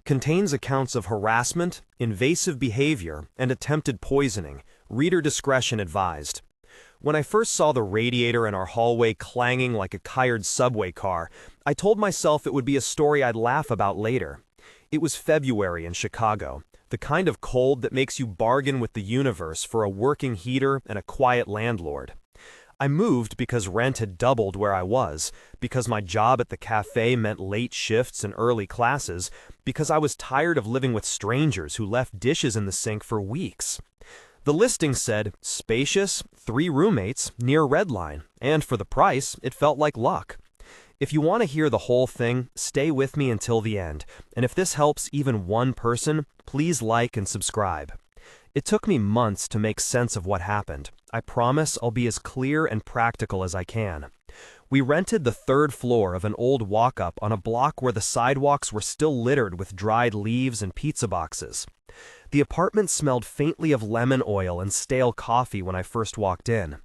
contains accounts of harassment, invasive behavior, and attempted poisoning. Reader discretion advised. When I first saw the radiator in our hallway clanging like a tired subway car, I told myself it would be a story I'd laugh about later. It was February in Chicago, the kind of cold that makes you bargain with the universe for a working heater and a quiet landlord. I moved because rent had doubled where I was, because my job at the cafe meant late shifts and early classes, because I was tired of living with strangers who left dishes in the sink for weeks. The listing said, spacious, 3 roommates, near Red Line, and for the price, it felt like luck. If you want to hear the whole thing, stay with me until the end, and if this helps even one person, please like and subscribe. It took me months to make sense of what happened. I promise I'll be as clear and practical as I can. We rented the 3rd floor of an old walk-up on a block where the sidewalks were still littered with dried leaves and pizza boxes. The apartment smelled faintly of lemon oil and stale coffee when I first walked in.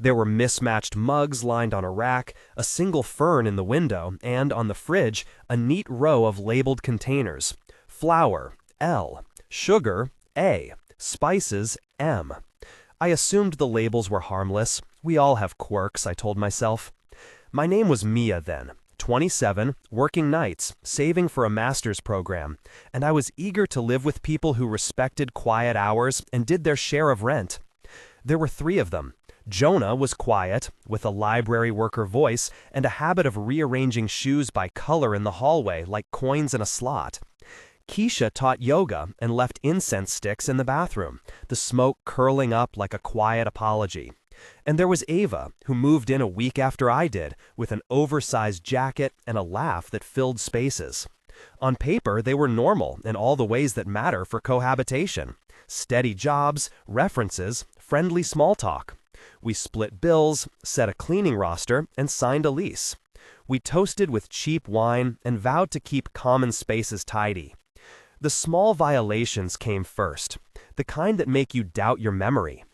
There were mismatched mugs lined on a rack, a single fern in the window, and on the fridge, a neat row of labeled containers. Flour, L. Sugar, A. Spices, M. I assumed the labels were harmless. We all have quirks, I told myself. My name was Mia then, 27, working nights, saving for a master's program, and I was eager to live with people who respected quiet hours and did their share of rent. There were 3 of them. Jonah was quiet, with a library worker voice and a habit of rearranging shoes by color in the hallway like coins in a slot. Keisha taught yoga and left incense sticks in the bathroom, the smoke curling up like a quiet apology. And there was Ava, who moved in a week after I did, with an oversized jacket and a laugh that filled spaces. On paper, they were normal in all the ways that matter for cohabitation. Steady jobs, references, friendly small talk. We split bills, set a cleaning roster, and signed a lease. We toasted with cheap wine and vowed to keep common spaces tidy. The small violations came first, the kind that make you doubt your memory.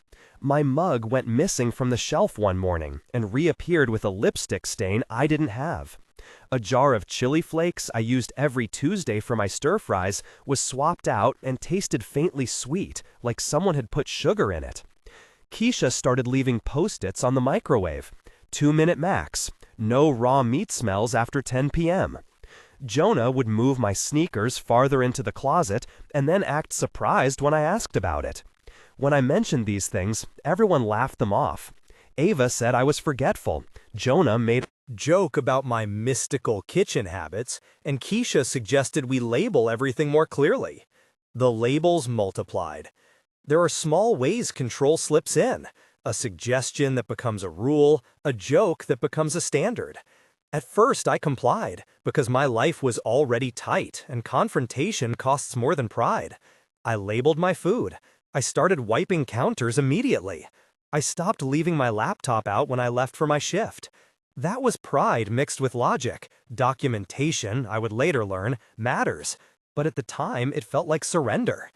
My mug went missing from the shelf one morning and reappeared with a lipstick stain I didn't have. A jar of chili flakes I used every Tuesday for my stir-fries was swapped out and tasted faintly sweet, like someone had put sugar in it. Keisha started leaving Post-its on the microwave. 2-minute max. No raw meat smells after 10 p.m. Jonah would move my sneakers farther into the closet and then act surprised when I asked about it. When I mentioned these things, everyone laughed them off. Ava said I was forgetful. Jonah made a joke about my mystical kitchen habits, and Keisha suggested we label everything more clearly. The labels multiplied. There are small ways control slips in. A suggestion that becomes a rule, a joke that becomes a standard. At first, I complied, because my life was already tight and confrontation costs more than pride. I labeled my food. I started wiping counters immediately. I stopped leaving my laptop out when I left for my shift. That was pride mixed with logic. Documentation, I would later learn, matters. But at the time, it felt like surrender.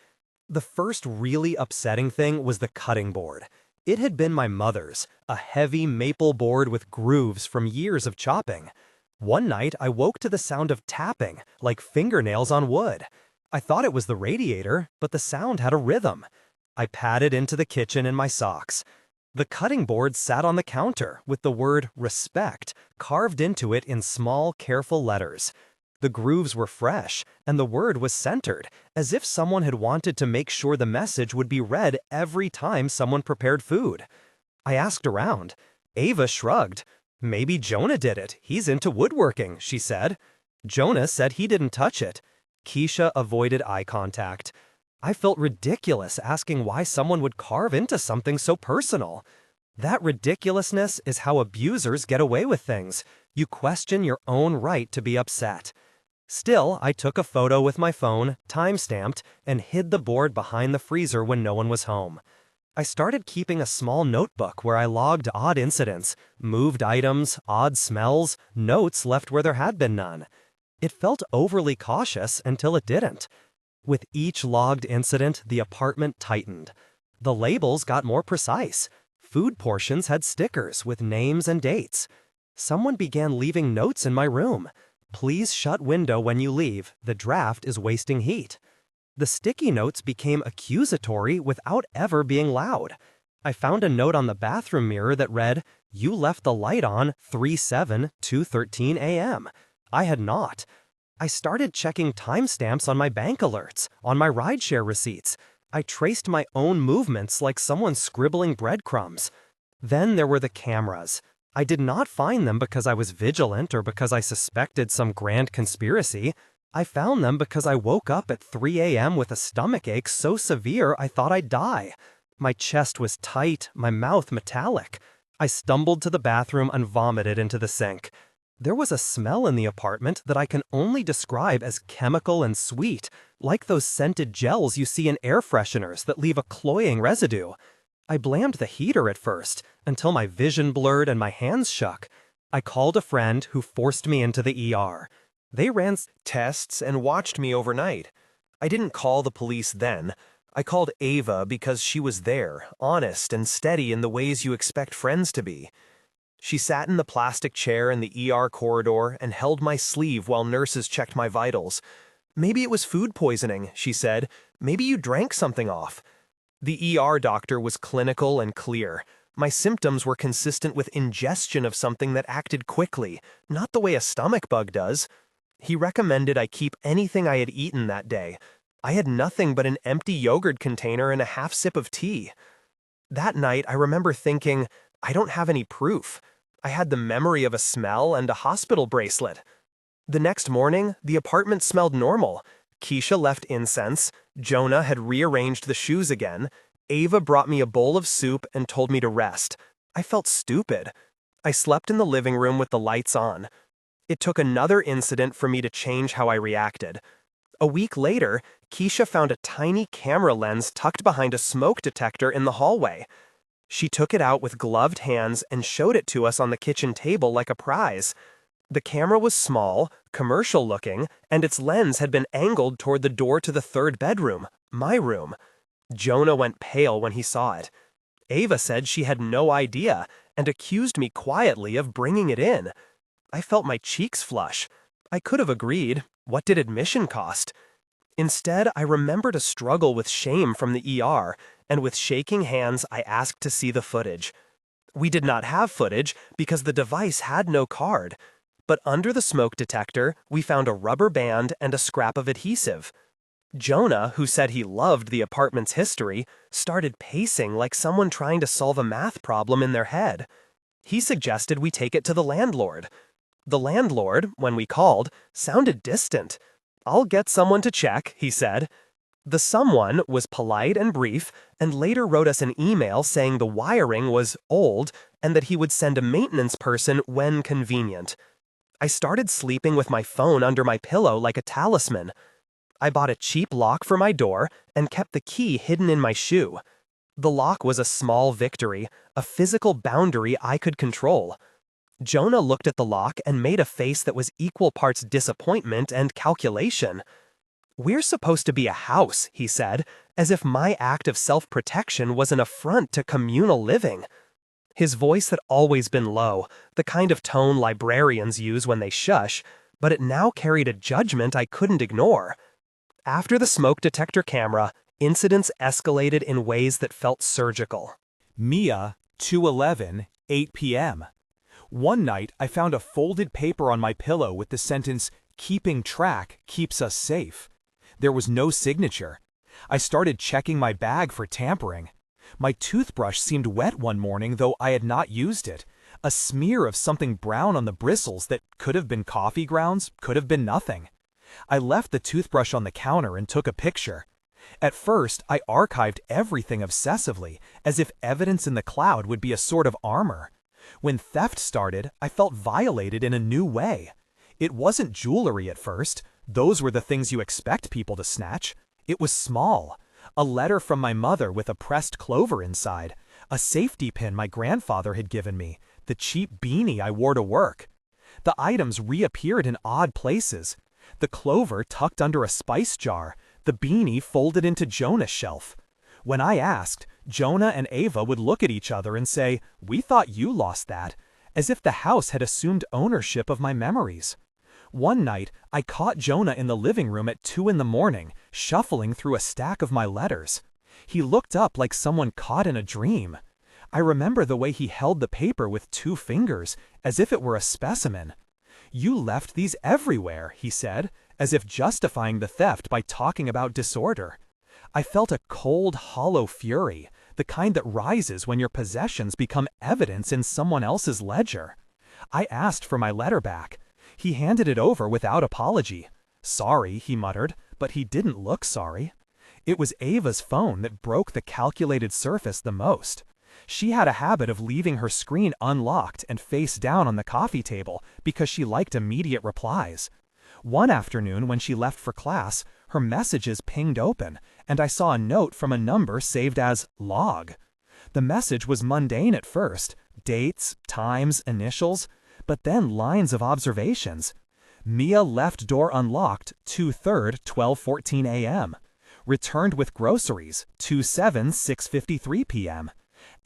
The first really upsetting thing was the cutting board. It had been my mother's, a heavy maple board with grooves from years of chopping. One night, I woke to the sound of tapping, like fingernails on wood. I thought it was the radiator, but the sound had a rhythm. I padded into the kitchen in my socks. The cutting board sat on the counter with the word respect carved into it in small, careful letters. The grooves were fresh, and the word was centered, as if someone had wanted to make sure the message would be read every time someone prepared food. I asked around. Ava shrugged. Maybe Jonah did it. He's into woodworking, she said. Jonah said he didn't touch it. Keisha avoided eye contact. I felt ridiculous asking why someone would carve into something so personal. That ridiculousness is how abusers get away with things. You question your own right to be upset. Still, I took a photo with my phone, time-stamped, and hid the board behind the freezer when no one was home. I started keeping a small notebook where I logged odd incidents, moved items, odd smells, notes left where there had been none. It felt overly cautious until it didn't. With each logged incident, the apartment tightened. The labels got more precise. Food portions had stickers with names and dates. Someone began leaving notes in my room. "Please shut window when you leave. The draft is wasting heat." The sticky notes became accusatory without ever being loud. I found a note on the bathroom mirror that read, "You left the light on 3/7/213 a.m." I had not. I started checking timestamps on my bank alerts, on my rideshare receipts. I traced my own movements like someone scribbling breadcrumbs. Then there were the cameras. I did not find them because I was vigilant or because I suspected some grand conspiracy. I found them because I woke up at 3 a.m. with a stomachache so severe I thought I'd die. My chest was tight, my mouth metallic. I stumbled to the bathroom and vomited into the sink. There was a smell in the apartment that I can only describe as chemical and sweet, like those scented gels you see in air fresheners that leave a cloying residue. I blamed the heater at first, until my vision blurred and my hands shook. I called a friend who forced me into the ER. They ran tests and watched me overnight. I didn't call the police then. I called Ava because she was there, honest and steady in the ways you expect friends to be. She sat in the plastic chair in the ER corridor and held my sleeve while nurses checked my vitals. "Maybe it was food poisoning," she said. "Maybe you drank something off." The ER doctor was clinical and clear. My symptoms were consistent with ingestion of something that acted quickly, not the way a stomach bug does. He recommended I keep anything I had eaten that day. I had nothing but an empty yogurt container and a half sip of tea. That night, I remember thinking, I don't have any proof. I had the memory of a smell and a hospital bracelet. The next morning, the apartment smelled normal. Keisha left incense. Jonah had rearranged the shoes again. Ava brought me a bowl of soup and told me to rest. I felt stupid. I slept in the living room with the lights on. It took another incident for me to change how I reacted. A week later, Keisha found a tiny camera lens tucked behind a smoke detector in the hallway. She took it out with gloved hands and showed it to us on the kitchen table like a prize. The camera was small, commercial-looking, and its lens had been angled toward the door to the third bedroom, my room. Jonah went pale when he saw it. Ava said she had no idea and accused me quietly of bringing it in. I felt my cheeks flush. I could have agreed. What did admission cost? Instead, I remembered a struggle with shame from the ER, and with shaking hands, I asked to see the footage. We did not have footage because the device had no card. But under the smoke detector, we found a rubber band and a scrap of adhesive. Jonah, who said he loved the apartment's history, started pacing like someone trying to solve a math problem in their head. He suggested we take it to the landlord. The landlord, when we called, sounded distant. "I'll get someone to check," he said. The someone was polite and brief, and later wrote us an email saying the wiring was old and that he would send a maintenance person when convenient. I started sleeping with my phone under my pillow like a talisman. I bought a cheap lock for my door and kept the key hidden in my shoe. The lock was a small victory, a physical boundary I could control. Jonah looked at the lock and made a face that was equal parts disappointment and calculation. "We're supposed to be a house," he said, as if my act of self-protection was an affront to communal living. His voice had always been low, the kind of tone librarians use when they shush, but it now carried a judgment I couldn't ignore. After the smoke detector camera, incidents escalated in ways that felt surgical. Mia, 2:11, 8 p.m. One night, I found a folded paper on my pillow with the sentence, "Keeping track keeps us safe." There was no signature. I started checking my bag for tampering. My toothbrush seemed wet one morning, though I had not used it. A smear of something brown on the bristles that could have been coffee grounds, could have been nothing. I left the toothbrush on the counter and took a picture. At first, I archived everything obsessively, as if evidence in the cloud would be a sort of armor. When theft started, I felt violated in a new way. It wasn't jewelry at first. Those were the things you expect people to snatch. It was small. A letter from my mother with a pressed clover inside. A safety pin my grandfather had given me. The cheap beanie I wore to work. The items reappeared in odd places. The clover tucked under a spice jar. The beanie folded into Jonah's shelf. When I asked, Jonah and Ava would look at each other and say, "We thought you lost that," as if the house had assumed ownership of my memories. One night, I caught Jonah in the living room at 2 in the morning, shuffling through a stack of my letters. He looked up like someone caught in a dream. I remember the way he held the paper with 2 fingers, as if it were a specimen. "You left these everywhere," he said, as if justifying the theft by talking about disorder. I felt a cold, hollow fury, the kind that rises when your possessions become evidence in someone else's ledger. I asked for my letter back. He handed it over without apology. "Sorry," he muttered, but he didn't look sorry. It was Ava's phone that broke the calculated surface the most. She had a habit of leaving her screen unlocked and face down on the coffee table because she liked immediate replies. One afternoon when she left for class, her messages pinged open, and I saw a note from a number saved as log. The message was mundane at first, dates, times, initials, but then lines of observations. Mia left door unlocked 2/3, 12:14 a.m. Returned with groceries 2/7, 6:53 p.m.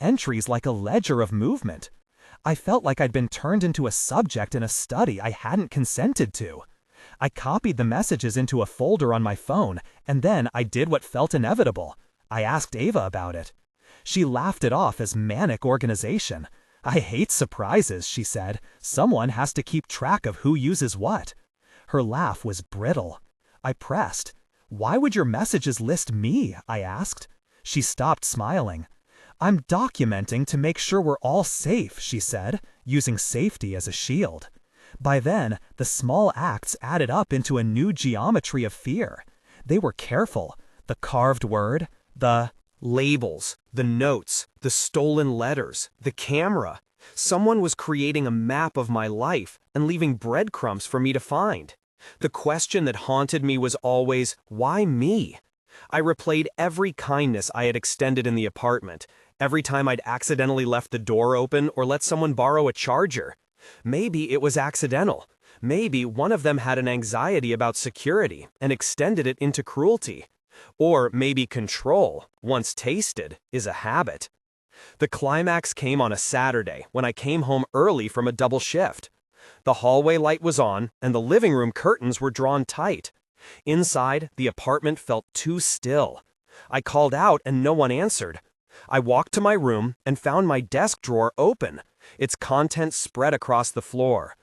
Entries like a ledger of movement. I felt like I'd been turned into a subject in a study I hadn't consented to. I copied the messages into a folder on my phone, and then I did what felt inevitable. I asked Ava about it. She laughed it off as manic organization. "I hate surprises," she said. "Someone has to keep track of who uses what." Her laugh was brittle. I pressed. "Why would your messages list me?" I asked. She stopped smiling. "I'm documenting to make sure we're all safe," she said, using safety as a shield. By then, the small acts added up into a new geometry of fear. They were careful. The carved word, the Labels, the notes, the stolen letters, the camera. Someone was creating a map of my life and leaving breadcrumbs for me to find. The question that haunted me was always, why me? I replayed every kindness I had extended in the apartment, every time I'd accidentally left the door open or let someone borrow a charger. Maybe it was accidental. Maybe one of them had an anxiety about security and extended it into cruelty. Or maybe control, once tasted, is a habit. The climax came on a Saturday when I came home early from a double shift. The hallway light was on and the living room curtains were drawn tight. Inside, the apartment felt too still. I called out and no one answered. I walked to my room and found my desk drawer open, its contents spread across the floor.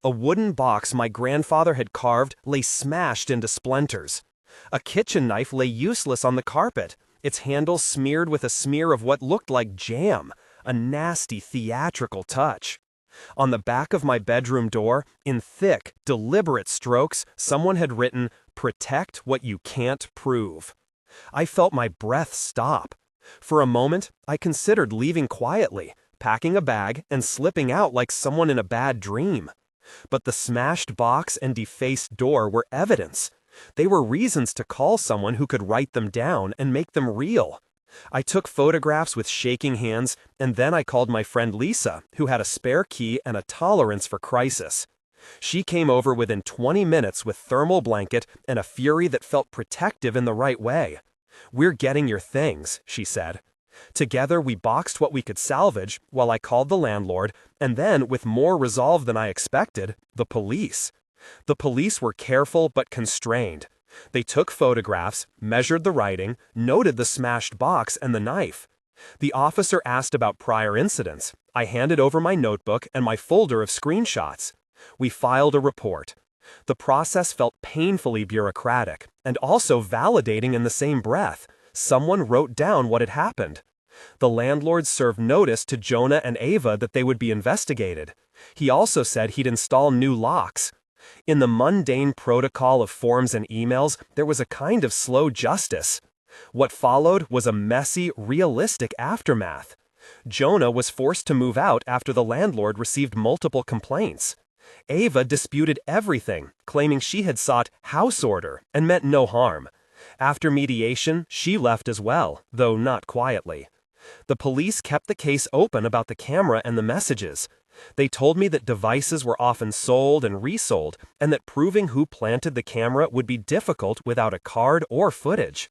A wooden box my grandfather had carved lay smashed into splinters. A kitchen knife lay useless on the carpet, its handle smeared with a smear of what looked like jam, a nasty theatrical touch. On the back of my bedroom door, in thick, deliberate strokes, someone had written, "Protect what you can't prove." I felt my breath stop. For a moment, I considered leaving quietly, packing a bag and slipping out like someone in a bad dream. But the smashed box and defaced door were evidence. They were reasons to call someone who could write them down and make them real. I took photographs with shaking hands, and then I called my friend Lisa, who had a spare key and a tolerance for crisis. She came over within 20 minutes with thermal blanket and a fury that felt protective in the right way. "We're getting your things," she said. Together we boxed what we could salvage while I called the landlord, and then, with more resolve than I expected, the police. The police were careful but constrained. They took photographs, measured the writing, noted the smashed box and the knife. The officer asked about prior incidents. I handed over my notebook and my folder of screenshots. We filed a report. The process felt painfully bureaucratic, and also validating in the same breath. Someone wrote down what had happened. The landlord served notice to Jonah and Ava that they would be investigated. He also said he'd install new locks. In the mundane protocol of forms and emails, there was a kind of slow justice. What followed was a messy, realistic aftermath. Jonah was forced to move out after the landlord received multiple complaints. Ava disputed everything, claiming she had sought house order and meant no harm. After mediation, she left as well, though not quietly. The police kept the case open about the camera and the messages. They told me that devices were often sold and resold, and that proving who planted the camera would be difficult without a card or footage.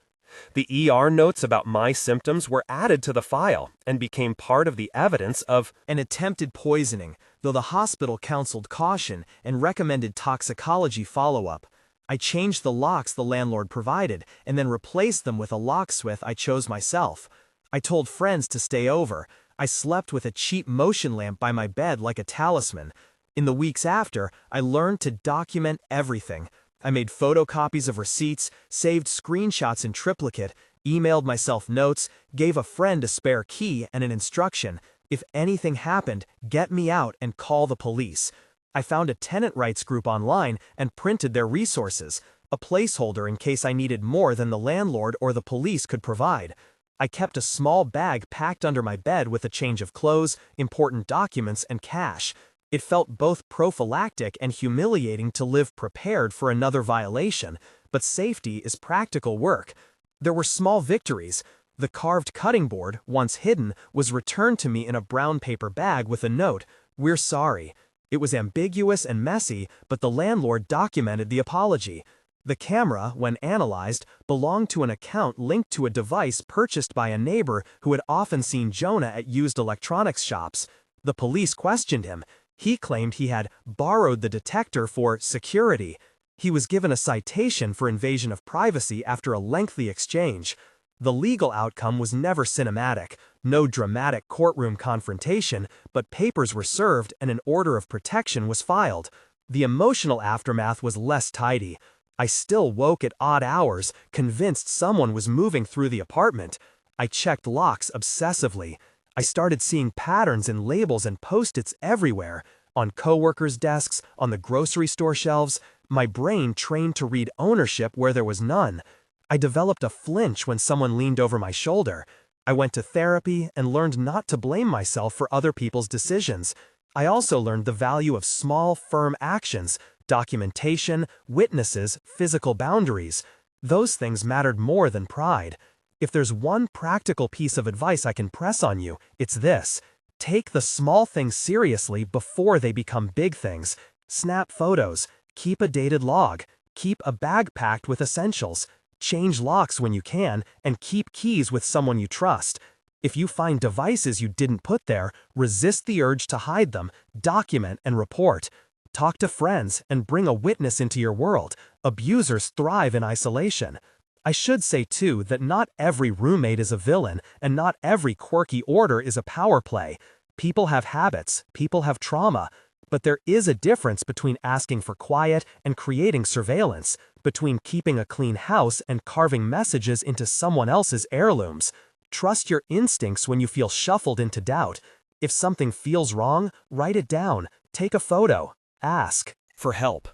The ER notes about my symptoms were added to the file and became part of the evidence of an attempted poisoning, though the hospital counseled caution and recommended toxicology follow-up. I changed the locks the landlord provided and then replaced them with a locksmith I chose myself. I told friends to stay over. I slept with a cheap motion lamp by my bed like a talisman. In the weeks after, I learned to document everything. I made photocopies of receipts, saved screenshots in triplicate, emailed myself notes, gave a friend a spare key and an instruction: if anything happened, get me out and call the police. I found a tenant rights group online and printed their resources, a placeholder in case I needed more than the landlord or the police could provide. I kept a small bag packed under my bed with a change of clothes, important documents, and cash. It felt both prophylactic and humiliating to live prepared for another violation, but safety is practical work. There were small victories. The carved cutting board, once hidden, was returned to me in a brown paper bag with a note: "We're sorry." It was ambiguous and messy, but the landlord documented the apology. The camera, when analyzed, belonged to an account linked to a device purchased by a neighbor who had often seen Jonah at used electronics shops. The police questioned him. He claimed he had borrowed the detector for security. He was given a citation for invasion of privacy after a lengthy exchange. The legal outcome was never cinematic, no dramatic courtroom confrontation, but papers were served and an order of protection was filed. The emotional aftermath was less tidy. I still woke at odd hours, convinced someone was moving through the apartment. I checked locks obsessively. I started seeing patterns in labels and post-its everywhere, on coworkers' desks, on the grocery store shelves. My brain trained to read ownership where there was none. I developed a flinch when someone leaned over my shoulder. I went to therapy and learned not to blame myself for other people's decisions. I also learned the value of small, firm actions: documentation, witnesses, physical boundaries. Those things mattered more than pride. If there's one practical piece of advice I can press on you, it's this: take the small things seriously before they become big things. Snap photos, keep a dated log, keep a bag packed with essentials, change locks when you can, and keep keys with someone you trust. If you find devices you didn't put there, resist the urge to hide them, document and report. Talk to friends and bring a witness into your world. Abusers thrive in isolation. I should say too that not every roommate is a villain, and not every quirky order is a power play. People have habits, people have trauma. But there is a difference between asking for quiet and creating surveillance, between keeping a clean house and carving messages into someone else's heirlooms. Trust your instincts when you feel shuffled into doubt. If something feels wrong, write it down, take a photo, ask for help.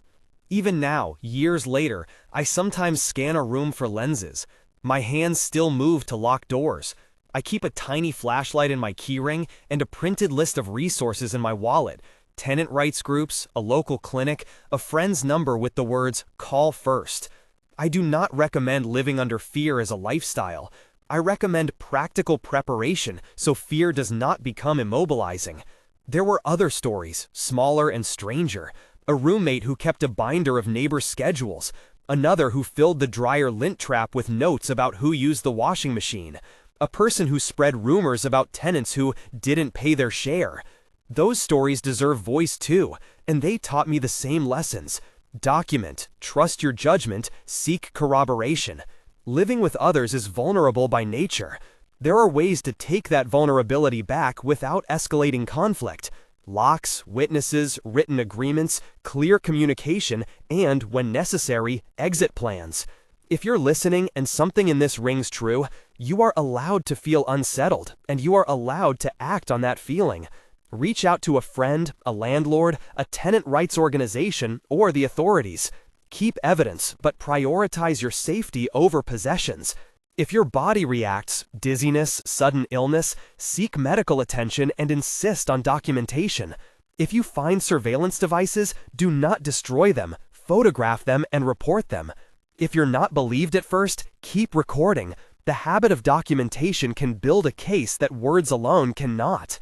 Even now, years later, I sometimes scan a room for lenses. My hands still move to lock doors. I keep a tiny flashlight in my keyring and a printed list of resources in my wallet: tenant rights groups, a local clinic, a friend's number with the words "call first." I do not recommend living under fear as a lifestyle. I recommend practical preparation so fear does not become immobilizing. There were other stories, smaller and stranger. A roommate who kept a binder of neighbors' schedules. Another who filled the dryer lint trap with notes about who used the washing machine. A person who spread rumors about tenants who didn't pay their share. Those stories deserve voice too, and they taught me the same lessons. Document, trust your judgment, seek corroboration. Living with others is vulnerable by nature. There are ways to take that vulnerability back without escalating conflict. Locks, witnesses, written agreements, clear communication, and, when necessary, exit plans. If you're listening and something in this rings true, you are allowed to feel unsettled, and you are allowed to act on that feeling. Reach out to a friend, a landlord, a tenant rights organization, or the authorities. Keep evidence, but prioritize your safety over possessions. If your body reacts, dizziness, sudden illness, seek medical attention and insist on documentation. If you find surveillance devices, do not destroy them, photograph them and report them. If you're not believed at first, keep recording. The habit of documentation can build a case that words alone cannot.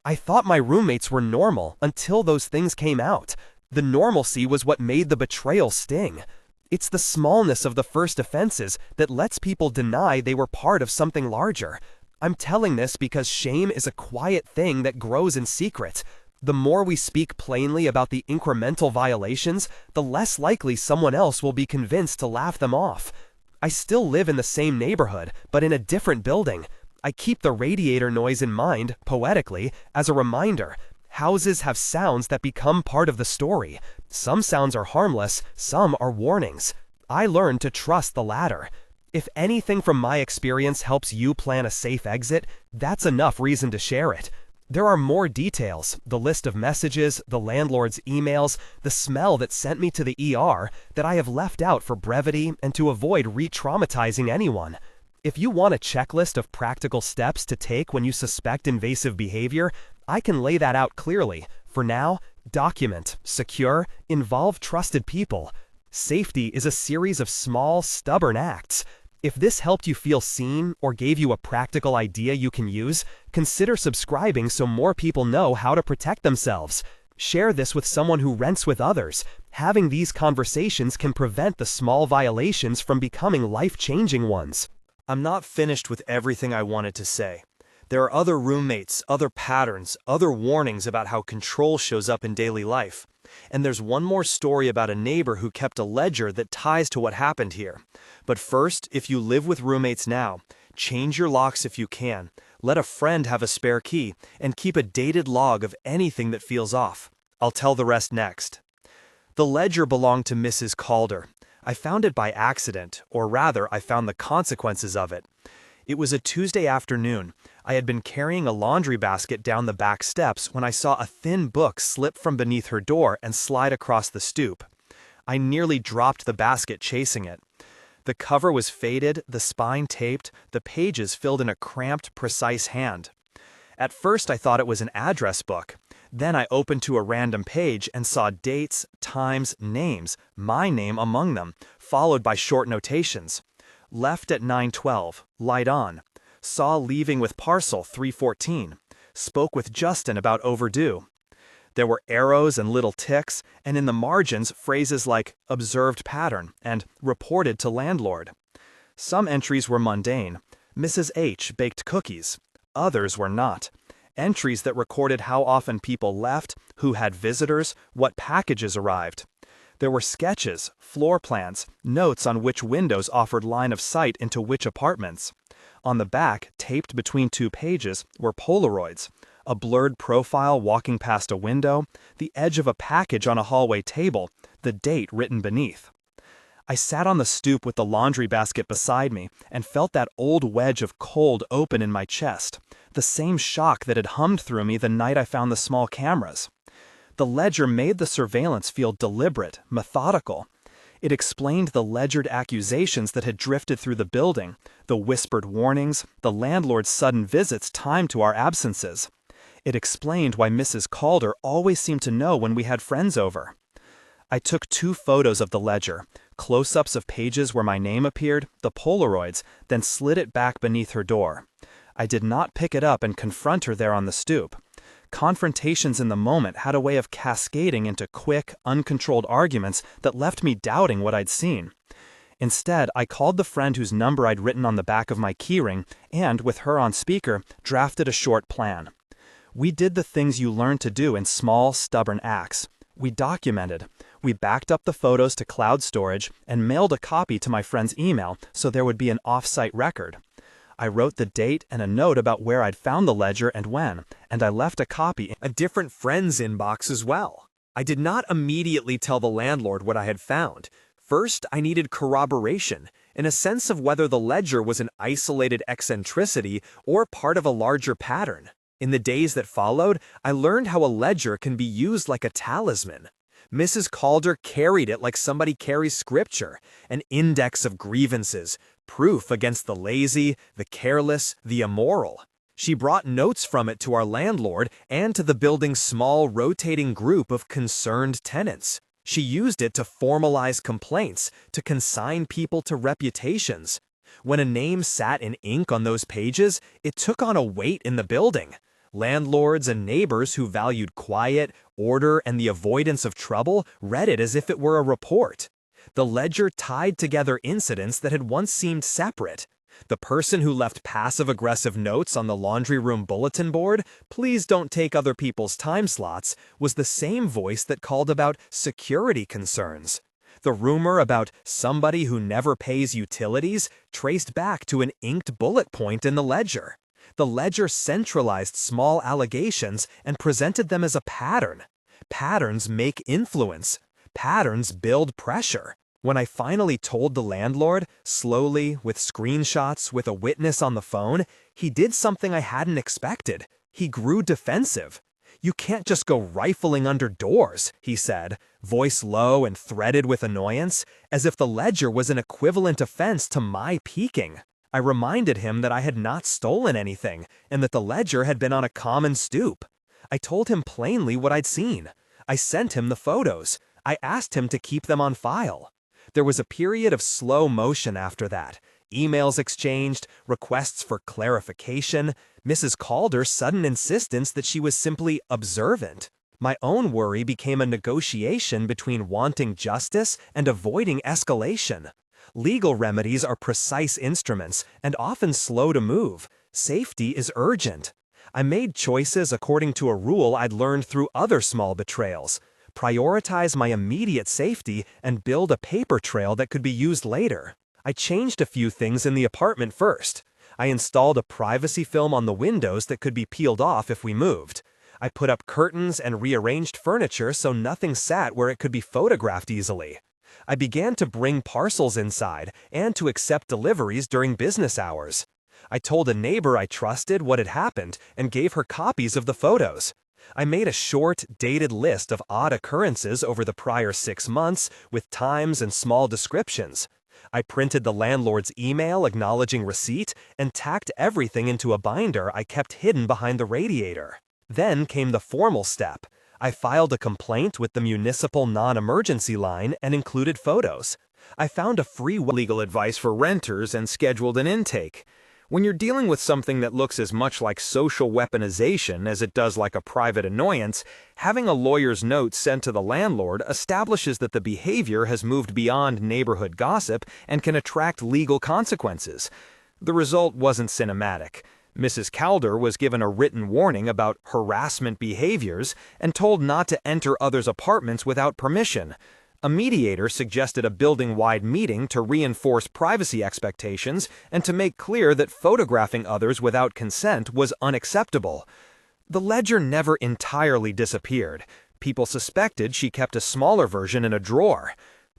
I thought my roommates were normal until those things came out. The normalcy was what made the betrayal sting. It's the smallness of the first offenses that lets people deny they were part of something larger. I'm telling this because shame is a quiet thing that grows in secret. The more we speak plainly about the incremental violations, the less likely someone else will be convinced to laugh them off. I still live in the same neighborhood, but in a different building. I keep the radiator noise in mind, poetically, as a reminder. Houses have sounds that become part of the story. Some sounds are harmless, some are warnings. I learned to trust the latter. If anything from my experience helps you plan a safe exit, that's enough reason to share it. There are more details, the list of messages, the landlord's emails, the smell that sent me to the ER, that I have left out for brevity and to avoid re-traumatizing anyone. If you want a checklist of practical steps to take when you suspect invasive behavior, I can lay that out clearly. For now, document, secure, involve trusted people. Safety is a series of small, stubborn acts. If this helped you feel seen or gave you a practical idea you can use, consider subscribing so more people know how to protect themselves. Share this with someone who rents with others. Having these conversations can prevent the small violations from becoming life-changing ones. I'm not finished with everything I wanted to say. There are other roommates, other patterns, other warnings about how control shows up in daily life. And there's one more story about a neighbor who kept a ledger that ties to what happened here. But first, if you live with roommates now, change your locks if you can, let a friend have a spare key, and keep a dated log of anything that feels off. I'll tell the rest next. The ledger belonged to Mrs. Calder. I found it by accident, or rather, I found the consequences of it. It was a Tuesday afternoon. I had been carrying a laundry basket down the back steps when I saw a thin book slip from beneath her door and slide across the stoop. I nearly dropped the basket chasing it. The cover was faded, the spine taped, the pages filled in a cramped, precise hand. At first I thought it was an address book. Then I opened to a random page and saw dates, times, names, my name among them, followed by short notations. Left at 9:12, light on. Saw leaving with parcel 3:14. Spoke with Justin about overdue. There were arrows and little ticks, and in the margins phrases like observed pattern and reported to landlord. Some entries were mundane. Mrs. H baked cookies. Others were not. Entries that recorded how often people left, who had visitors, what packages arrived. There were sketches, floor plans, notes on which windows offered line of sight into which apartments. On the back, taped between two pages, were Polaroids, a blurred profile walking past a window, the edge of a package on a hallway table, the date written beneath. I sat on the stoop with the laundry basket beside me and felt that old wedge of cold open in my chest, the same shock that had hummed through me the night I found the small cameras. The ledger made the surveillance feel deliberate, methodical. It explained the ledgered accusations that had drifted through the building, the whispered warnings, the landlord's sudden visits timed to our absences. It explained why Mrs. Calder always seemed to know when we had friends over. I took 2 photos of the ledger, close-ups of pages where my name appeared, the Polaroids, then slid it back beneath her door. I did not pick it up and confront her there on the stoop. Confrontations in the moment had a way of cascading into quick, uncontrolled arguments that left me doubting what I'd seen. Instead, I called the friend whose number I'd written on the back of my keyring and, with her on speaker, drafted a short plan. We did the things you learn to do in small, stubborn acts. We documented. We backed up the photos to cloud storage and mailed a copy to my friend's email so there would be an off-site record. I wrote the date and a note about where I'd found the ledger and when, and I left a copy in A different friend's inbox as well. I did not immediately tell the landlord what I had found. First, I needed corroboration, in a sense of whether the ledger was an isolated eccentricity or part of a larger pattern. In the days that followed, I learned how a ledger can be used like a talisman. Mrs. Calder carried it like somebody carries scripture, an index of grievances, proof against the lazy, the careless, the immoral. She brought notes from it to our landlord and to the building's small rotating group of concerned tenants. She used it to formalize complaints, to consign people to reputations. When a name sat in ink on those pages, it took on a weight in the building. Landlords and neighbors who valued quiet, order, and the avoidance of trouble read it as if it were a report. The ledger tied together incidents that had once seemed separate. The person who left passive-aggressive notes on the laundry room bulletin board, "Please don't take other people's time slots," was the same voice that called about security concerns. The rumor about somebody who never pays utilities traced back to an inked bullet point in the ledger. The ledger centralized small allegations and presented them as a pattern. Patterns make influence. Patterns build pressure. When I finally told the landlord, slowly, with screenshots, with a witness on the phone, he did something I hadn't expected. He grew defensive. "You can't just go rifling under doors," he said, voice low and threaded with annoyance, as if the ledger was an equivalent offense to my peeking. I reminded him that I had not stolen anything, and that the ledger had been on a common stoop. I told him plainly what I'd seen. I sent him the photos. I asked him to keep them on file. There was a period of slow motion after that. Emails exchanged, requests for clarification, Mrs. Calder's sudden insistence that she was simply observant. My own worry became a negotiation between wanting justice and avoiding escalation. Legal remedies are precise instruments and often slow to move. Safety is urgent. I made choices according to a rule I'd learned through other small betrayals. Prioritize my immediate safety and build a paper trail that could be used later. I changed a few things in the apartment first. I installed a privacy film on the windows that could be peeled off if we moved. I put up curtains and rearranged furniture so nothing sat where it could be photographed easily. I began to bring parcels inside and to accept deliveries during business hours. I told a neighbor I trusted what had happened and gave her copies of the photos. I made a short, dated list of odd occurrences over the prior 6 months with times and small descriptions. I printed the landlord's email acknowledging receipt and tacked everything into a binder I kept hidden behind the radiator. Then came the formal step. I filed a complaint with the municipal non-emergency line and included photos. I found a free legal advice for renters and scheduled an intake. When you're dealing with something that looks as much like social weaponization as it does like a private annoyance, having a lawyer's note sent to the landlord establishes that the behavior has moved beyond neighborhood gossip and can attract legal consequences. The result wasn't cinematic. Mrs. Calder was given a written warning about harassment behaviors and told not to enter others' apartments without permission. A mediator suggested a building-wide meeting to reinforce privacy expectations and to make clear that photographing others without consent was unacceptable. The ledger never entirely disappeared. People suspected she kept a smaller version in a drawer.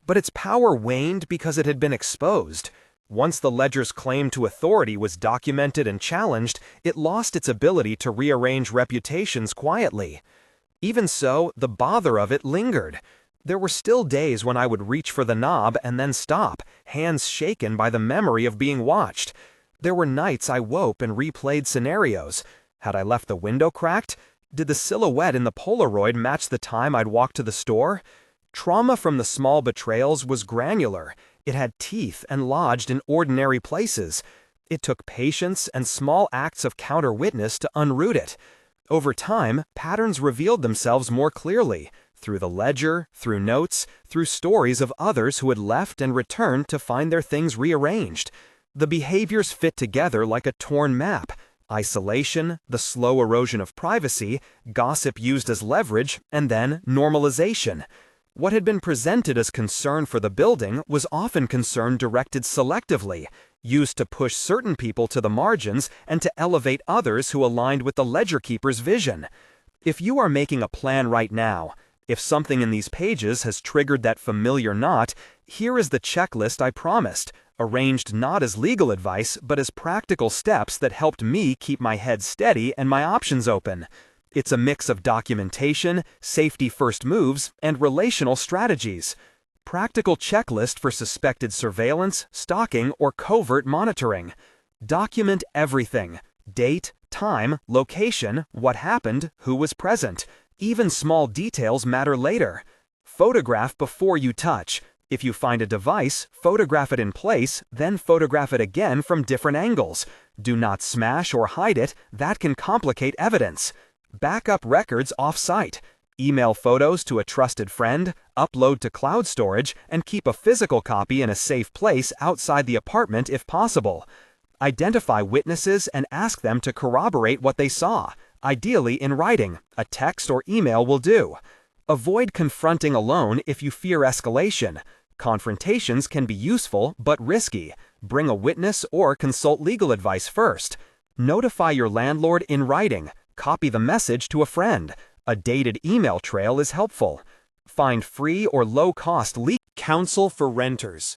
But its power waned because it had been exposed. Once the ledger's claim to authority was documented and challenged, it lost its ability to rearrange reputations quietly. Even so, the bother of it lingered. There were still days when I would reach for the knob and then stop, hands shaken by the memory of being watched. There were nights I woke and replayed scenarios. Had I left the window cracked? Did the silhouette in the Polaroid match the time I'd walked to the store? Trauma from the small betrayals was granular. It had teeth and lodged in ordinary places. It took patience and small acts of counter-witness to unroot it. Over time, patterns revealed themselves more clearly. Through the ledger, through notes, through stories of others who had left and returned to find their things rearranged. The behaviors fit together like a torn map. Isolation, the slow erosion of privacy, gossip used as leverage, and then normalization. What had been presented as concern for the building was often concern directed selectively, used to push certain people to the margins and to elevate others who aligned with the ledger keeper's vision. If you are making a plan right now, if something in these pages has triggered that familiar knot, here is the checklist I promised, arranged not as legal advice but as practical steps that helped me keep my head steady and my options open. It's a mix of documentation, safety-first moves, and relational strategies. Practical checklist for suspected surveillance, stalking, or covert monitoring. Document everything: date, time, location, what happened, who was present. Even small details matter later. Photograph before you touch. If you find a device, photograph it in place, then photograph it again from different angles. Do not smash or hide it, that can complicate evidence. Back up records off-site. Email photos to a trusted friend, upload to cloud storage, and keep a physical copy in a safe place outside the apartment if possible. Identify witnesses and ask them to corroborate what they saw, ideally in writing. A text or email will do. Avoid confronting alone if you fear escalation. Confrontations can be useful but risky. Bring a witness or consult legal advice first. Notify your landlord in writing. Copy the message to a friend. A dated email trail is helpful. Find free or low-cost legal Counsel for renters.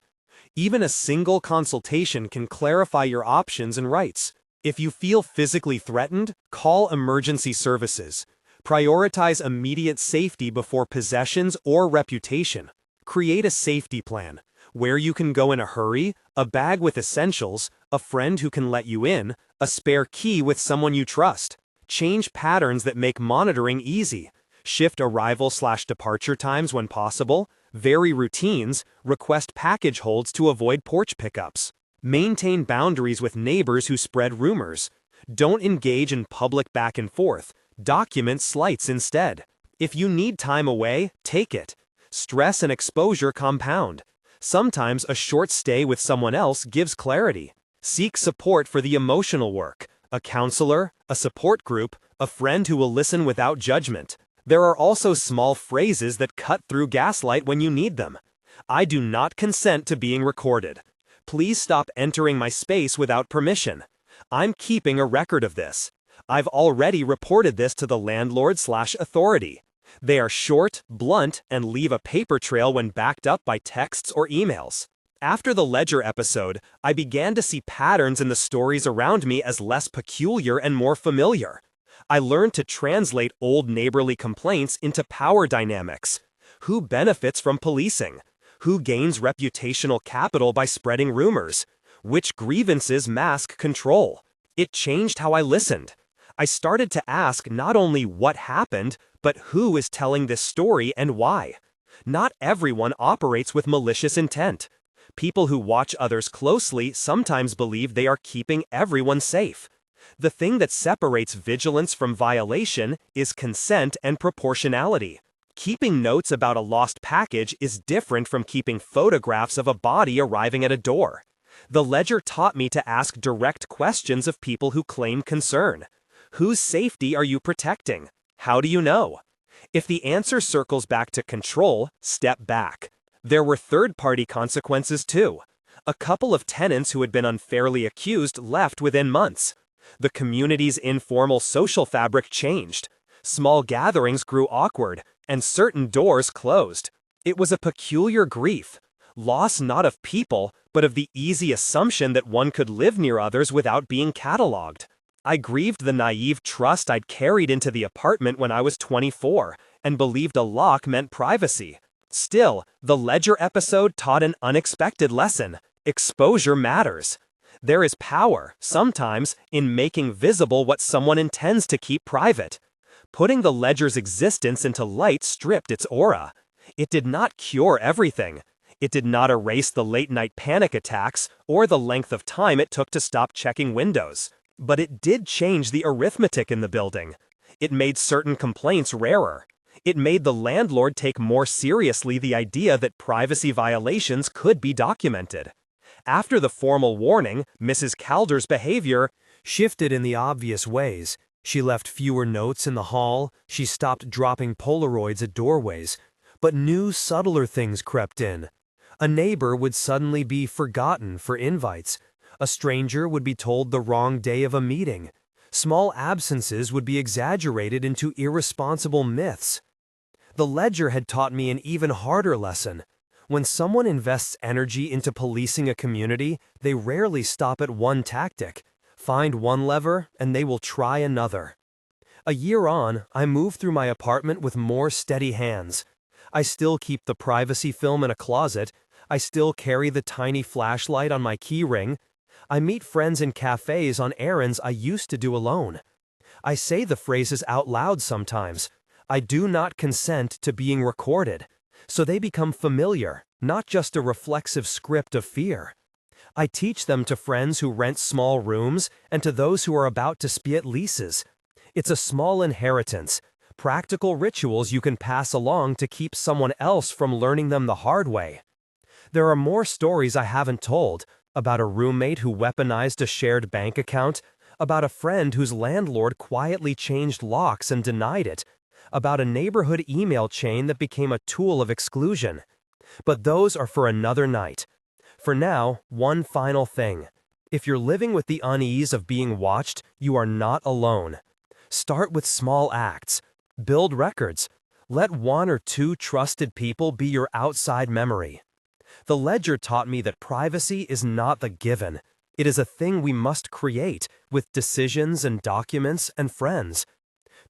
Even a single consultation can clarify your options and rights. If you feel physically threatened, call emergency services. Prioritize immediate safety before possessions or reputation. Create a safety plan. Where you can go in a hurry, a bag with essentials, a friend who can let you in, a spare key with someone you trust. Change patterns that make monitoring easy. Shift arrival/departure times when possible. Vary routines. Request package holds to avoid porch pickups. Maintain boundaries with neighbors who spread rumors. Don't engage in public back and forth. Document slights instead. If you need time away, take it. Stress and exposure compound. Sometimes a short stay with someone else gives clarity. Seek support for the emotional work. A counselor, a support group, a friend who will listen without judgment. There are also small phrases that cut through gaslight when you need them. I do not consent to being recorded. Please stop entering my space without permission. I'm keeping a record of this. I've already reported this to the landlord/authority. They are short, blunt, and leave a paper trail when backed up by texts or emails. After the Ledger episode, I began to see patterns in the stories around me as less peculiar and more familiar. I learned to translate old neighborly complaints into power dynamics. Who benefits from policing? Who gains reputational capital by spreading rumors? Which grievances mask control? It changed how I listened. I started to ask not only what happened, but who is telling this story and why. Not everyone operates with malicious intent. People who watch others closely sometimes believe they are keeping everyone safe. The thing that separates vigilance from violation is consent and proportionality. Keeping notes about a lost package is different from keeping photographs of a body arriving at a door. The Ledger taught me to ask direct questions of people who claim concern. Whose safety are you protecting? How do you know? If the answer circles back to control, step back. There were third-party consequences too. A couple of tenants who had been unfairly accused left within months. The community's informal social fabric changed. Small gatherings grew awkward, and certain doors closed. It was a peculiar grief. Loss not of people, but of the easy assumption that one could live near others without being catalogued. I grieved the naive trust I'd carried into the apartment when I was 24, and believed a lock meant privacy. Still, the Ledger episode taught an unexpected lesson. Exposure matters. There is power, sometimes, in making visible what someone intends to keep private. Putting the Ledger's existence into light stripped its aura. It did not cure everything. It did not erase the late-night panic attacks or the length of time it took to stop checking windows. But it did change the arithmetic in the building. It made certain complaints rarer. It made the landlord take more seriously the idea that privacy violations could be documented. After the formal warning, Mrs. Calder's behavior shifted in the obvious ways. She left fewer notes in the hall, she stopped dropping Polaroids at doorways. But new, subtler things crept in. A neighbor would suddenly be forgotten for invites. A stranger would be told the wrong day of a meeting. Small absences would be exaggerated into irresponsible myths. The Ledger had taught me an even harder lesson. When someone invests energy into policing a community, they rarely stop at one tactic. Find one lever, and they will try another. A year on, I move through my apartment with more steady hands. I still keep the privacy film in a closet. I still carry the tiny flashlight on my keyring. I meet friends in cafes on errands I used to do alone. I say the phrases out loud sometimes. I do not consent to being recorded. So they become familiar, not just a reflexive script of fear. I teach them to friends who rent small rooms and to those who are about to split leases. It's a small inheritance. practical rituals you can pass along to keep someone else from learning them the hard way. There are more stories I haven't told, about a roommate who weaponized a shared bank account, about a friend whose landlord quietly changed locks and denied it, about a neighborhood email chain that became a tool of exclusion. But those are for another night. For now, one final thing. If you're living with the unease of being watched, you are not alone. Start with small acts. Build records. Let one or two trusted people be your outside memory. The ledger taught me that privacy is not the given. It is a thing we must create with decisions and documents and friends.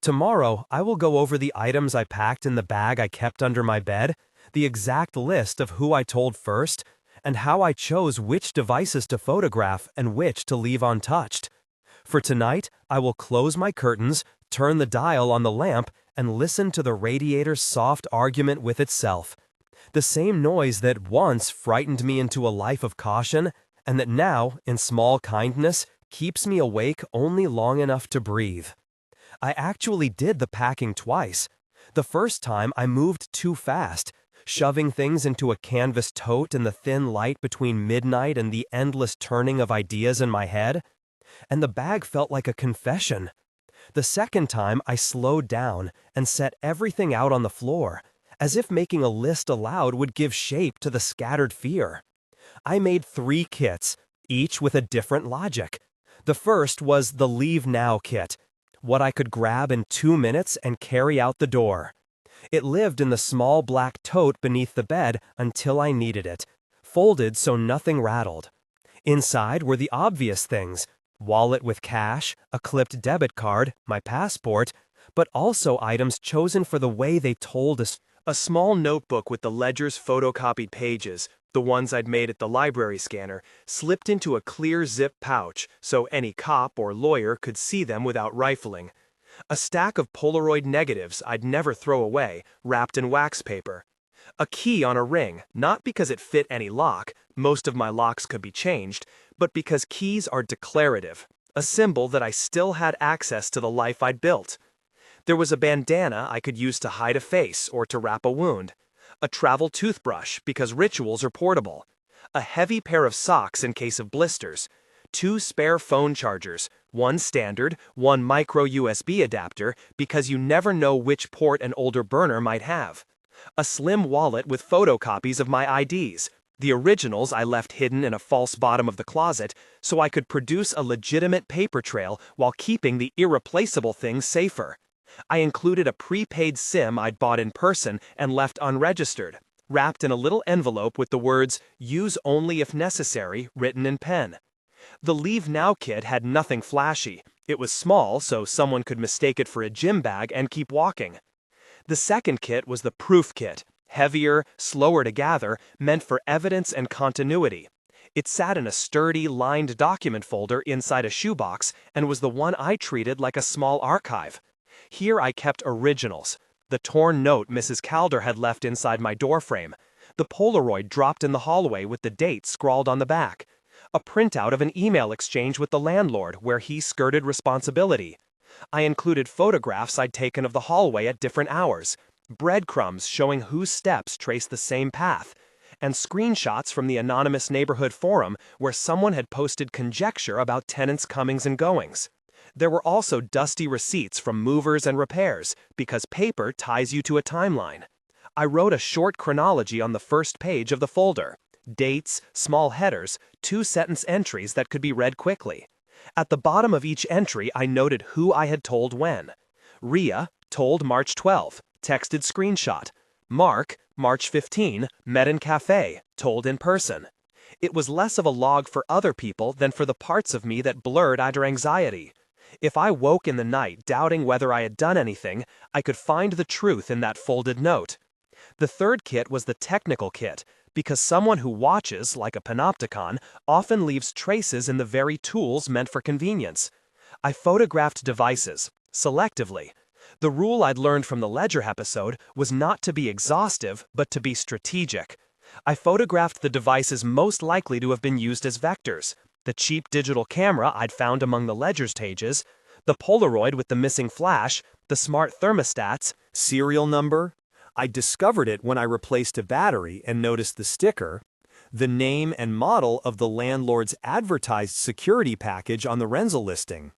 Tomorrow, I will go over the items I packed in the bag I kept under my bed, the exact list of who I told first, and how I chose which devices to photograph and which to leave untouched. For tonight, I will close my curtains, turn the dial on the lamp, and listen to the radiator's soft argument with itself. The same noise that once frightened me into a life of caution, and that now, in small kindness, keeps me awake only long enough to breathe. I actually did the packing twice. The first time I moved too fast, shoving things into a canvas tote in the thin light between midnight and the endless turning of ideas in my head. And the bag felt like a confession. The second time I slowed down and set everything out on the floor, as if making a list aloud would give shape to the scattered fear. I made 3 kits, each with a different logic. The first was the Leave Now kit, what I could grab in 2 minutes and carry out the door. It lived in the small black tote beneath the bed until I needed it, folded so nothing rattled. Inside were the obvious things: wallet with cash, a clipped debit card, my passport, but also items chosen for the way they told us. A small notebook with the ledger's photocopied pages, the ones I'd made at the library scanner, slipped into a clear zip pouch so any cop or lawyer could see them without rifling. A stack of Polaroid negatives I'd never throw away, wrapped in wax paper. A key on a ring, not because it fit any lock, most of my locks could be changed, but because keys are declarative, a symbol that I still had access to the life I'd built. There was a bandana I could use to hide a face or to wrap a wound. A travel toothbrush, because rituals are portable. A heavy pair of socks in case of blisters. 2 spare phone chargers, one standard, one micro USB adapter, because you never know which port an older burner might have. A slim wallet with photocopies of my IDs. The originals I left hidden in a false bottom of the closet, so I could produce a legitimate paper trail while keeping the irreplaceable things safer. I included a prepaid SIM I'd bought in person and left unregistered, wrapped in a little envelope with the words, "Use only if necessary," written in pen. The Leave Now kit had nothing flashy. It was small, so someone could mistake it for a gym bag and keep walking. The second kit was the Proof kit, heavier, slower to gather, meant for evidence and continuity. It sat in a sturdy, lined document folder inside a shoebox and was the one I treated like a small archive. Here I kept originals: the torn note Mrs. Calder had left inside my doorframe, the Polaroid dropped in the hallway with the date scrawled on the back, a printout of an email exchange with the landlord where he skirted responsibility. I included photographs I'd taken of the hallway at different hours, breadcrumbs showing whose steps traced the same path, and screenshots from the anonymous neighborhood forum where someone had posted conjecture about tenants' comings and goings. There were also dusty receipts from movers and repairs, because paper ties you to a timeline. I wrote a short chronology on the first page of the folder: dates, small headers, 2-sentence entries that could be read quickly. At the bottom of each entry, I noted who I had told when. Ria, told March 12, texted screenshot. Mark, March 15, met in cafe, told in person. It was less of a log for other people than for the parts of me that blurred under anxiety. If I woke in the night doubting whether I had done anything, I could find the truth in that folded note. The third kit was the technical kit, because someone who watches, like a panopticon, often leaves traces in the very tools meant for convenience. I photographed devices, selectively. The rule I'd learned from the Ledger episode was not to be exhaustive, but to be strategic. I photographed the devices most likely to have been used as vectors: the cheap digital camera I'd found among the Ledger's pages, The Polaroid with the missing flash, the smart thermostats. Serial number? I discovered it when I replaced a battery and noticed the sticker. The name and model of the landlord's advertised security package on the rental listing.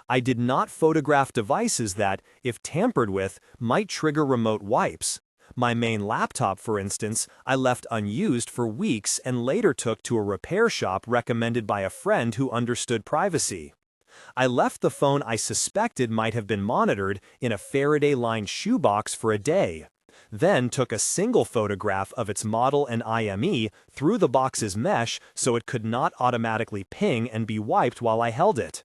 I did not photograph devices that, if tampered with, might trigger remote wipes. My main laptop, for instance, I left unused for weeks and later took to a repair shop recommended by a friend who understood privacy. I left the phone I suspected might have been monitored in a Faraday-lined shoebox for a day, then took a single photograph of its model and IME through the box's mesh so it could not automatically ping and be wiped while I held it.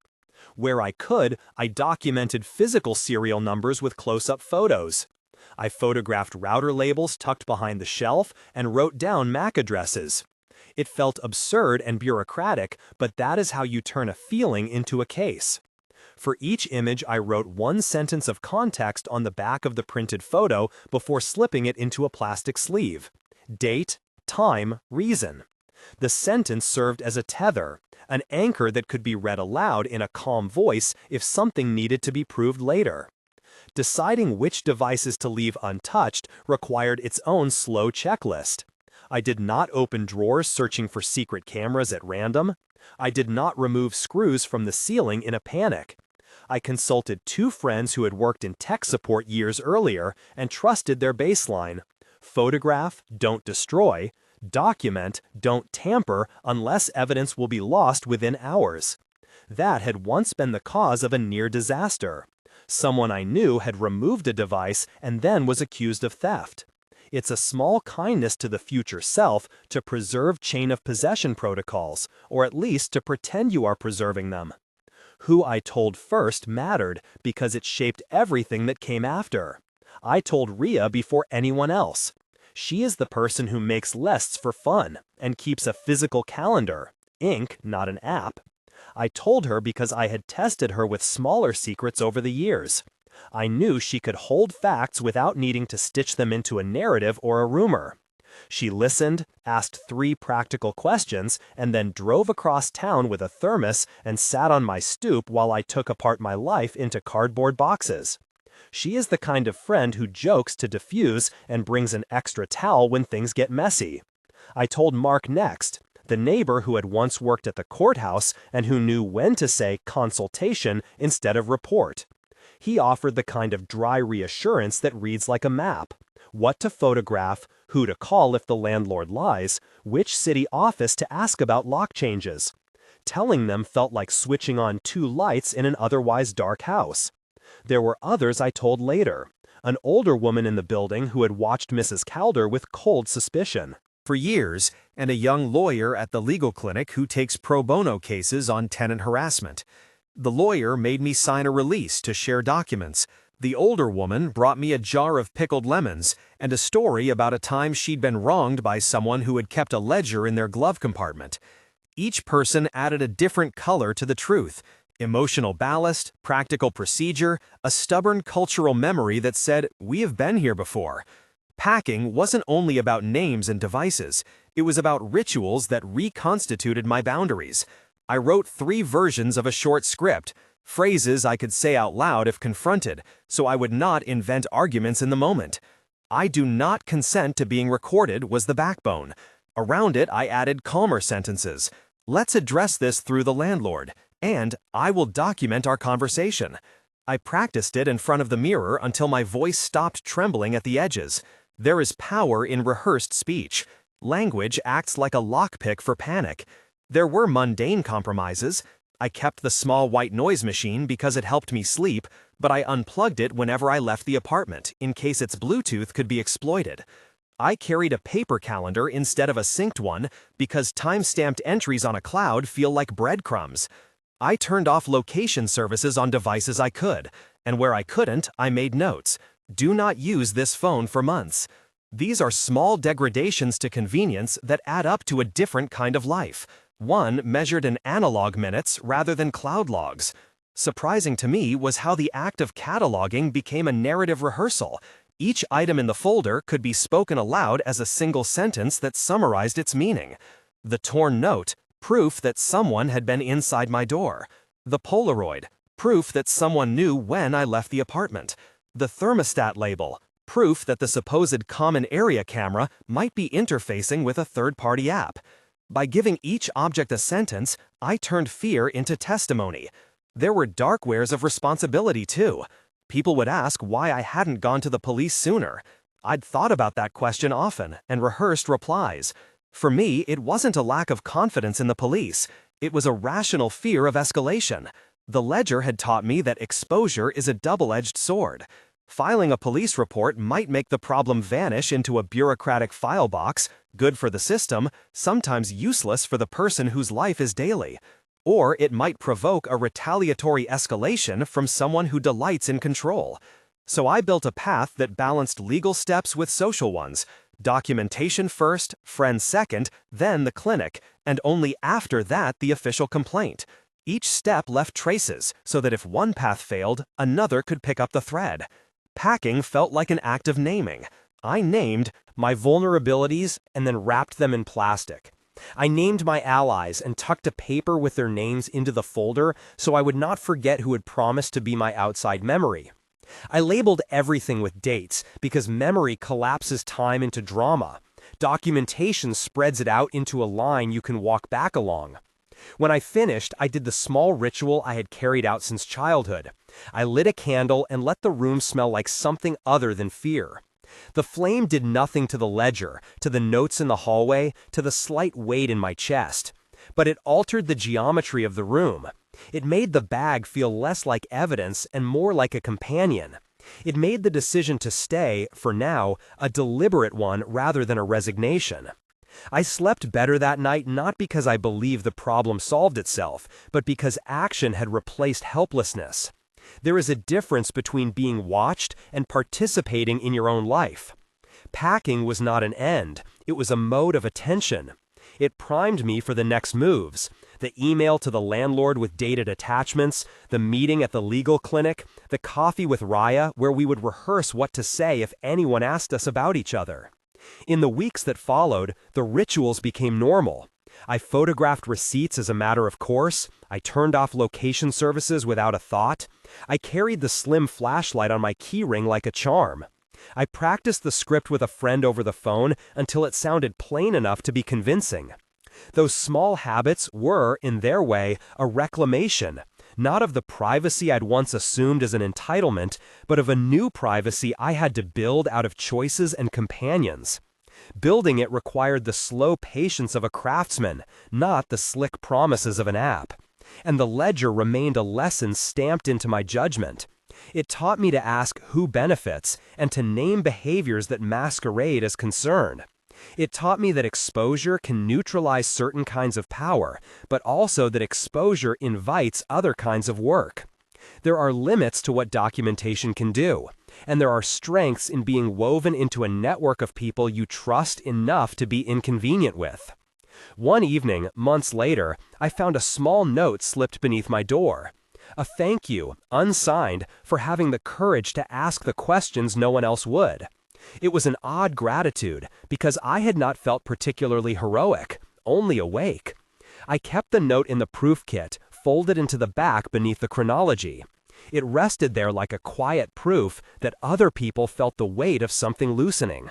Where I could, I documented physical serial numbers with close-up photos. I photographed router labels tucked behind the shelf and wrote down MAC addresses. It felt absurd and bureaucratic, but that is how you turn a feeling into a case. For each image, I wrote one sentence of context on the back of the printed photo before slipping it into a plastic sleeve. Date, time, reason. The sentence served as a tether, an anchor that could be read aloud in a calm voice if something needed to be proved later. Deciding which devices to leave untouched required its own slow checklist. I did not open drawers searching for secret cameras at random. I did not remove screws from the ceiling in a panic. I consulted two friends who had worked in tech support years earlier and trusted their baseline. Photograph, don't destroy. Document, don't tamper unless evidence will be lost within hours. That had once been the cause of a near disaster. Someone I knew had removed a device and then was accused of theft. It's a small kindness to the future self to preserve chain of possession protocols, or at least to pretend you are preserving them. Who I told first mattered because it shaped everything that came after. I told Ria before anyone else. She is the person who makes lists for fun and keeps a physical calendar, ink, not an app. I told her because I had tested her with smaller secrets over the years. I knew she could hold facts without needing to stitch them into a narrative or a rumor. She listened, asked 3 practical questions, and then drove across town with a thermos and sat on my stoop while I took apart my life into cardboard boxes. She is the kind of friend who jokes to diffuse and brings an extra towel when things get messy. I told Mark next, the neighbor who had once worked at the courthouse and who knew when to say consultation instead of report. He offered the kind of dry reassurance that reads like a map. What to photograph, who to call if the landlord lies, which city office to ask about lock changes. Telling them felt like switching on 2 lights in an otherwise dark house. There were others I told later. An older woman in the building who had watched Mrs. Calder with cold suspicion for years, and a young lawyer at the legal clinic who takes pro bono cases on tenant harassment. The lawyer made me sign a release to share documents. The older woman brought me a jar of pickled lemons and a story about a time she'd been wronged by someone who had kept a ledger in their glove compartment. Each person added a different color to the truth. Emotional ballast, practical procedure, a stubborn cultural memory that said, we have been here before. Packing wasn't only about names and devices, it was about rituals that reconstituted my boundaries. I wrote 3 versions of a short script, phrases I could say out loud if confronted, so I would not invent arguments in the moment. I do not consent to being recorded was the backbone. Around it, I added calmer sentences. Let's address this through the landlord, and I will document our conversation. I practiced it in front of the mirror until my voice stopped trembling at the edges. There is power in rehearsed speech. Language acts like a lockpick for panic. There were mundane compromises. I kept the small white noise machine because it helped me sleep, but I unplugged it whenever I left the apartment in case its Bluetooth could be exploited. I carried a paper calendar instead of a synced one because time-stamped entries on a cloud feel like breadcrumbs. I turned off location services on devices I could, and where I couldn't, I made notes. Do not use this phone for months. These are small degradations to convenience that add up to a different kind of life, one measured in analog minutes rather than cloud logs. Surprising to me was how the act of cataloging became a narrative rehearsal. Each item in the folder could be spoken aloud as a single sentence that summarized its meaning. The torn note, proof that someone had been inside my door. The Polaroid, proof that someone knew when I left the apartment. The thermostat label, proof that the supposed common area camera might be interfacing with a third-party app. By giving each object a sentence, I turned fear into testimony. There were dark wares of responsibility, too. People would ask why I hadn't gone to the police sooner. I'd thought about that question often and rehearsed replies. For me, it wasn't a lack of confidence in the police. It was a rational fear of escalation. The ledger had taught me that exposure is a double-edged sword. Filing a police report might make the problem vanish into a bureaucratic file box, good for the system, sometimes useless for the person whose life is daily. Or it might provoke a retaliatory escalation from someone who delights in control. So I built a path that balanced legal steps with social ones. Documentation first, friends second, then the clinic, and only after that the official complaint. Each step left traces, so that if one path failed, another could pick up the thread. Packing felt like an act of naming. I named my vulnerabilities and then wrapped them in plastic. I named my allies and tucked a paper with their names into the folder so I would not forget who had promised to be my outside memory. I labeled everything with dates because memory collapses time into drama. Documentation spreads it out into a line you can walk back along. When I finished, I did the small ritual I had carried out since childhood. I lit a candle and let the room smell like something other than fear. The flame did nothing to the ledger, to the notes in the hallway, to the slight weight in my chest. But it altered the geometry of the room. It made the bag feel less like evidence and more like a companion. It made the decision to stay, for now, a deliberate one rather than a resignation. I slept better that night not because I believed the problem solved itself, but because action had replaced helplessness. There is a difference between being watched and participating in your own life. Packing was not an end, it was a mode of attention. It primed me for the next moves. The email to the landlord with dated attachments, the meeting at the legal clinic, the coffee with Raya where we would rehearse what to say if anyone asked us about each other. In the weeks that followed, the rituals became normal. I photographed receipts as a matter of course. I turned off location services without a thought. I carried the slim flashlight on my keyring like a charm. I practiced the script with a friend over the phone until it sounded plain enough to be convincing. Those small habits were, in their way, a reclamation, not of the privacy I'd once assumed as an entitlement, but of a new privacy I had to build out of choices and companions. Building it required the slow patience of a craftsman, not the slick promises of an app. And the ledger remained a lesson stamped into my judgment. It taught me to ask who benefits and to name behaviors that masquerade as concern. It taught me that exposure can neutralize certain kinds of power, but also that exposure invites other kinds of work. There are limits to what documentation can do, and there are strengths in being woven into a network of people you trust enough to be inconvenient with. One evening, months later, I found a small note slipped beneath my door. A thank you, unsigned, for having the courage to ask the questions no one else would. It was an odd gratitude, because I had not felt particularly heroic, only awake. I kept the note in the proof kit, folded into the back beneath the chronology. It rested there like a quiet proof that other people felt the weight of something loosening.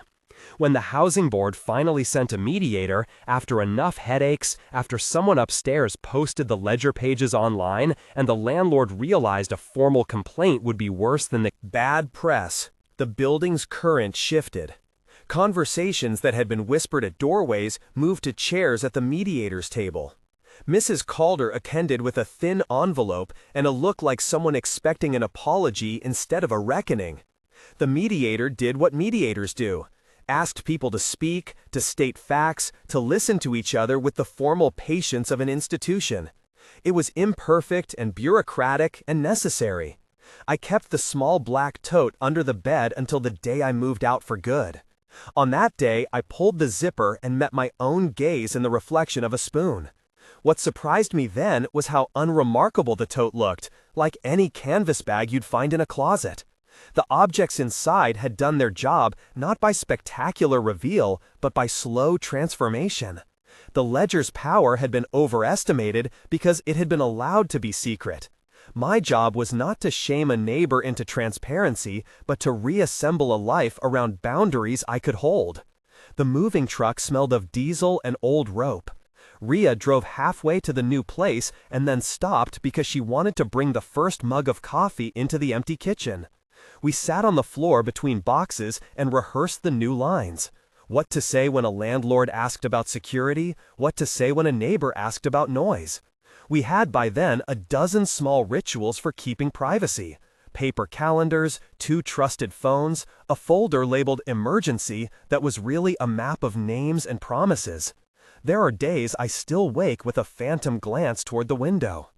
When the housing board finally sent a mediator, after enough headaches, after someone upstairs posted the ledger pages online, and the landlord realized a formal complaint would be worse than the bad press, the building's current shifted. Conversations that had been whispered at doorways moved to chairs at the mediator's table. Mrs. Calder attended with a thin envelope and a look like someone expecting an apology instead of a reckoning. The mediator did what mediators do. Asked people to speak, to state facts, to listen to each other with the formal patience of an institution. It was imperfect and bureaucratic and necessary. I kept the small black tote under the bed until the day I moved out for good. On that day, I pulled the zipper and met my own gaze in the reflection of a spoon. What surprised me then was how unremarkable the tote looked, like any canvas bag you'd find in a closet. The objects inside had done their job not by spectacular reveal, but by slow transformation. The ledger's power had been overestimated because it had been allowed to be secret. My job was not to shame a neighbor into transparency, but to reassemble a life around boundaries I could hold. The moving truck smelled of diesel and old rope. Ria drove halfway to the new place and then stopped because she wanted to bring the first mug of coffee into the empty kitchen. We sat on the floor between boxes and rehearsed the new lines. What to say when a landlord asked about security, what to say when a neighbor asked about noise. We had by then a dozen small rituals for keeping privacy. Paper calendars, 2 trusted phones, a folder labeled emergency that was really a map of names and promises. There are days I still wake with a phantom glance toward the window.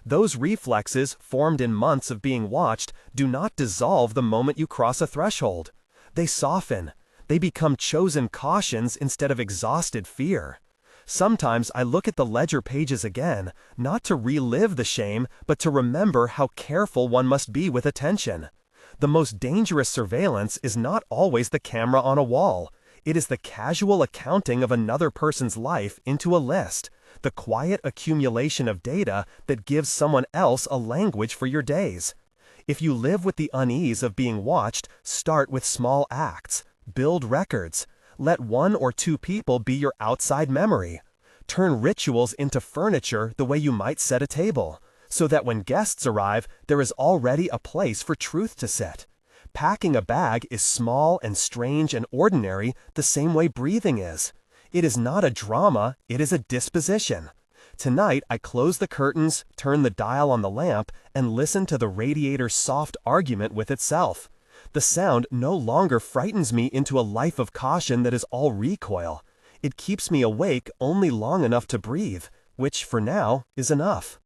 Those reflexes, formed in months of being watched, do not dissolve the moment you cross a threshold. They soften. They become chosen cautions instead of exhausted fear. Sometimes I look at the ledger pages again, not to relive the shame, but to remember how careful one must be with attention. The most dangerous surveillance is not always the camera on a wall. It is the casual accounting of another person's life into a list, the quiet accumulation of data that gives someone else a language for your days. If you live with the unease of being watched, start with small acts. Build records. Let 1 or 2 people be your outside memory. Turn rituals into furniture the way you might set a table, so that when guests arrive, there is already a place for truth to sit. Packing a bag is small and strange and ordinary the same way breathing is. It is not a drama, it is a disposition. Tonight, I close the curtains, turn the dial on the lamp, and listen to the radiator's soft argument with itself. The sound no longer frightens me into a life of caution that is all recoil. It keeps me awake only long enough to breathe, which, for now, is enough.